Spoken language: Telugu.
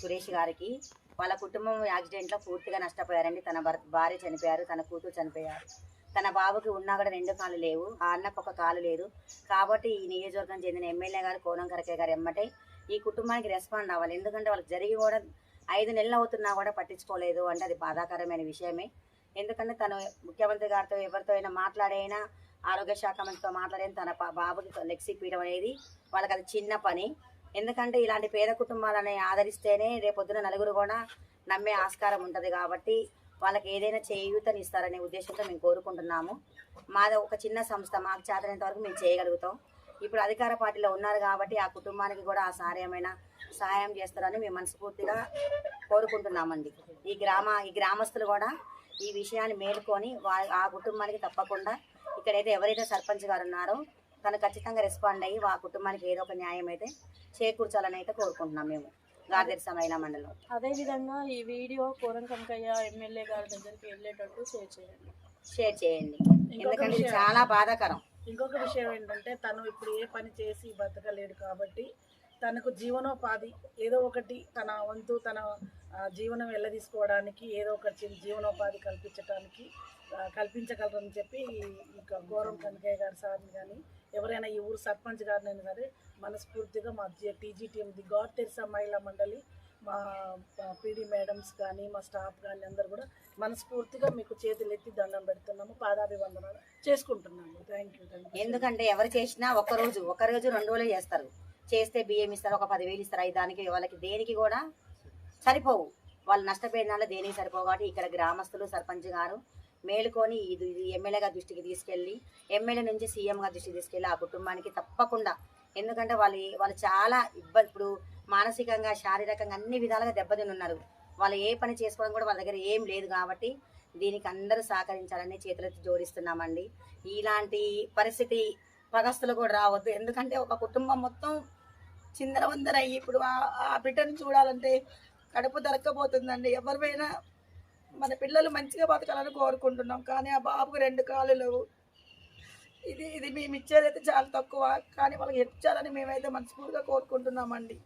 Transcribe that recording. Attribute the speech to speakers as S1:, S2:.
S1: సురేష్ గారికి వాళ్ళ కుటుంబం యాక్సిడెంట్లో పూర్తిగా నష్టపోయారండి. తన భార్య చనిపోయారు, తన కూతురు చనిపోయారు. తన బాబుకి ఉన్నా కూడా 2 కాళ్ళు లేవు, ఆ అన్నకు 1 కాలు లేదు. కాబట్టి ఈ నియోజకవర్గం చెందిన ఎమ్మెల్యే గారు కోనం కరకే గారు ఎమ్మటే ఈ కుటుంబానికి రెస్పాండ్ అవ్వాలి. ఎందుకంటే వాళ్ళకి జరిగి కూడా 5 నెలలు అవుతున్నా కూడా పట్టించుకోలేదు అంటే అది బాధాకరమైన విషయమే. ఎందుకంటే తను ముఖ్యమంత్రి గారితో ఎవరితో అయినా మాట్లాడైనా, ఆరోగ్య శాఖ మంత్రితో మాట్లాడైనా తన బాబుకి లెగ్స్ ఇప్పించడం అనేది వాళ్ళకి అది చిన్న పని. ఎందుకంటే ఇలాంటి పేద కుటుంబాలని ఆదరిస్తేనే రేపొద్దున నలుగురు కూడా నమ్మే ఆస్కారం ఉంటుంది. కాబట్టి వాళ్ళకి ఏదైనా చేయూతని ఇస్తారనే ఉద్దేశంతో మేము కోరుకుంటున్నాము. మాది ఒక చిన్న సంస్థ, మాకు చేతనంత వరకు మేము చేయగలుగుతాం. ఇప్పుడు అధికార పార్టీలో ఉన్నారు కాబట్టి ఆ కుటుంబానికి కూడా ఆ సాయమైన సహాయం చేస్తారని మేము మనస్ఫూర్తిగా కోరుకుంటున్నామండి. ఈ గ్రామస్తులు కూడా ఈ విషయాన్ని మేలుకొని ఆ కుటుంబానికి తప్పకుండా ఇక్కడైతే ఎవరైతే సర్పంచ్ గారు ఉన్నారో తను ఖచ్చితంగా రెస్పాండ్ అయ్యి ఆ కుటుంబానికి ఏదో ఒక న్యాయం అయితే చేకూర్చాలని అయితే కోరుకుంటున్నాం మేము గార్దెర్స మహిళా మండలం.
S2: అదేవిధంగా ఈ వీడియో కోరం కనకయ్య ఎమ్మెల్యే గారి దగ్గరికి వెళ్ళేటట్టు
S1: షేర్ చేయండి. ఎందుకంటే ఇది చాలా బాధాకరం.
S2: ఇంకొక విషయం ఏంటంటే తను ఇప్పుడు ఏ పని చేసి బతకలేడు కాబట్టి తనకు జీవనోపాధి ఏదో ఒకటి తన వంతు తన జీవనం వెళ్ళదీసుకోవడానికి ఏదో ఒకటి జీవనోపాధి కల్పించగలరని చెప్పి ఇక కోరం కనకయ్య గారి సార్ని కానీ ఎవరైనా ఈ ఊరు సర్పంచ్ గారినైనా సరే మనస్ఫూర్తిగా మా టీజీటీఎం ది గార్దెర్స మహిళా మండలి మా పీడీ మేడమ్స్ కానీ మా స్టాఫ్ కానీ అందరూ కూడా మనస్ఫూర్తిగా మీకు చేతులెత్తి దండం పెడుతున్నాము, పాదాభివందనాలు చేసుకుంటున్నాము. Thank you.
S1: ఎందుకంటే ఎవరు చేసినా ఒక రోజు 2 రోజులు చేస్తారు. చేస్తే బియ్యం ఇస్తారు, ఒక 10,000 ఇస్తారు. దానికి వాళ్ళకి దేనికి కూడా సరిపోవు. వాళ్ళు నష్టపోయిన దాంట్లో దేనికి సరిపోవు. కాబట్టి ఇక్కడ గ్రామస్తులు సర్పంచ్ గారు మేలుకొని ఇది ఎమ్మెల్యే గారి దృష్టికి తీసుకెళ్ళి, ఎమ్మెల్యే నుంచి సీఎం గారి దృష్టికి తీసుకెళ్ళి ఆ కుటుంబానికి తప్పకుండా, ఎందుకంటే వాళ్ళు చాలా ఇబ్బంది, ఇప్పుడు మానసికంగా శారీరకంగా అన్ని విధాలుగా దెబ్బతిని ఉన్నారు. వాళ్ళు ఏ పని చేసుకోవడం కూడా వాళ్ళ దగ్గర ఏం లేదు. కాబట్టి దీనికి అందరూ సహకరించాలని చేతులెత్తి జోడిస్తున్నామండి. ఇలాంటి పరిస్థితి పగస్తులు కూడా రావద్దు. ఎందుకంటే ఒక కుటుంబం మొత్తం చిందరవందరయ్యి ఇప్పుడు ఆ బిడ్డను చూడాలంటే కడుపు దొరక్కపోతుందండి. ఎవరిపైనా మన పిల్లలు మంచిగా బతకాలని కోరుకుంటున్నాం, కానీ ఆ బాబుకు 2 కాళ్ళు లేవు. ఇది మేము ఇచ్చేదైతే చాలా తక్కువ, కానీ వాళ్ళకి హెల్ప్ చేయాలని మేమైతే మనస్ఫూర్తిగా కోరుకుంటున్నామండి.